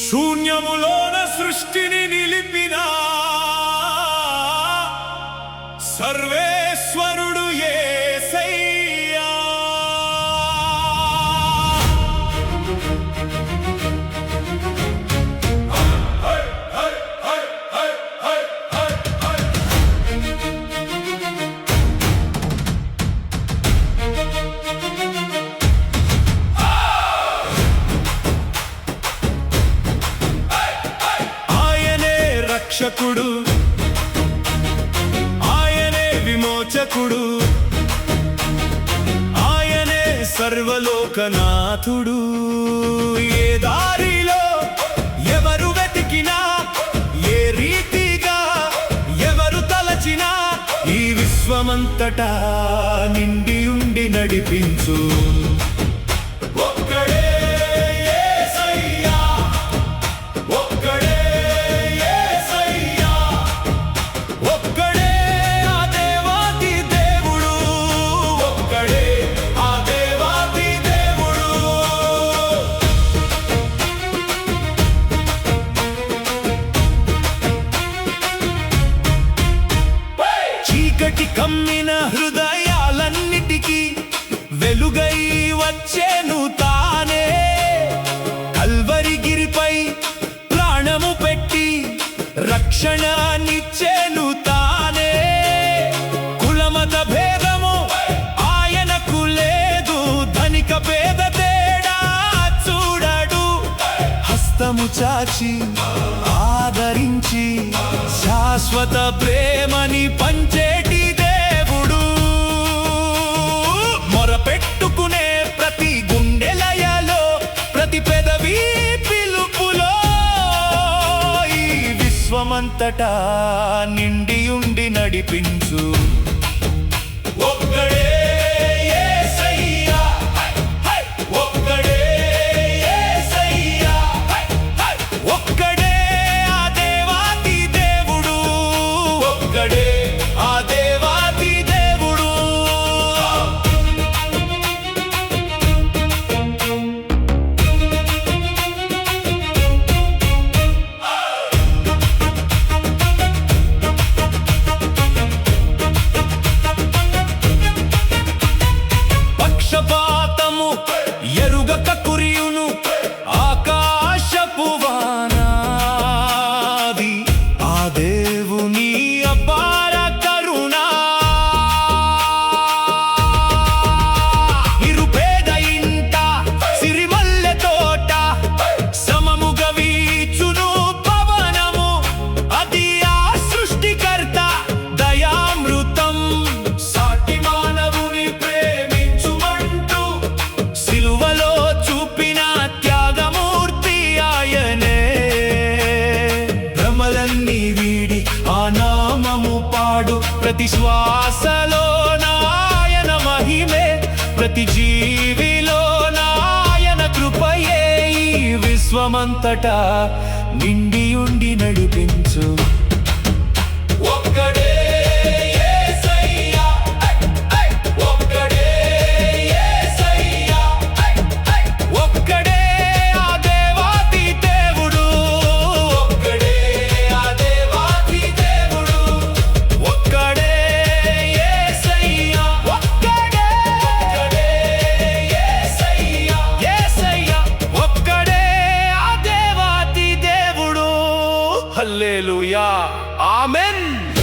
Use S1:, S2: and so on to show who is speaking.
S1: శూన్యములోన సృష్టిని నిలిపిన సర్వేశ్వరుడు యేసయ్యా. రక్షకుడు ఆయనే, విమోచకుడు ఆయనే, సర్వలోకనాథుడు. ఏ దారిలో ఎవరు వెతికినా, ఏ రీతిగా ఎవరు తలచినా, ఈ విశ్వమంతటా నిండి ఉండి నడిపించు ఒక్కడే కమ్మిన హృదయాలన్నిటికీ వెలుగై వచ్చేను తానే. కల్వరిగిరిపై ప్రాణము పెట్టి రక్షణనిచ్చేను తానే. కులమత భేదము ఆయనకు లేదు, ధనిక పేద తేడా చూడడు. హస్తము చాచి ఆదరించి శాశ్వత ప్రేమని పంచేటి దేవుడు. మొరపెట్టుకునే ప్రతి గుండెలయలో, ప్రతి పెదవి పిలుపులో ఈ విశ్వమంతటా నిండి ఉండి నడిపించు ఒక్కడే యేసయ్యా. ఒక్కడే యేసయ్యా. ఒక్కడే ఆ దేవాది దేవుడు. పక్షపాతము ఎరుగక కురియును ఆకాశపు వానాది, ఆ దేవుని అపార కరుణ. నిరుపేద ఇంట సిరిమల్లె తోట, సమముగా వీచును పవనము, అది ఆ సృష్టికర్త దయామృతం. సాటి మానవుని ప్రేమించుమంటూ సిలువలో చూపిన త్యాగమూర్తి ఆయనే. భ్రమలన్నీ వీడి ఆ నామము పాడు, ప్రతి శ్వాసలో నాయన మహిమే, ప్రతి జీవిలో నాయన కృపయే. ఈ విశ్వమంతటా నిండి ఉండి నడిపించు ఒక్కడే యేసయ్యా. ఒక్కడే యేసయ్యా. ఒక్కడే ఆ దేవాది దేవుడు. ఒక్కడే ఆ దేవాది దేవుడు. ఒక్కడే యేసయ్యా. ఒక్కడే యేసయ్యా. యేసయ్యా. ఒక్కడే ఆ దేవాది దేవుడు. హల్లెలూయా. ఆమేన్.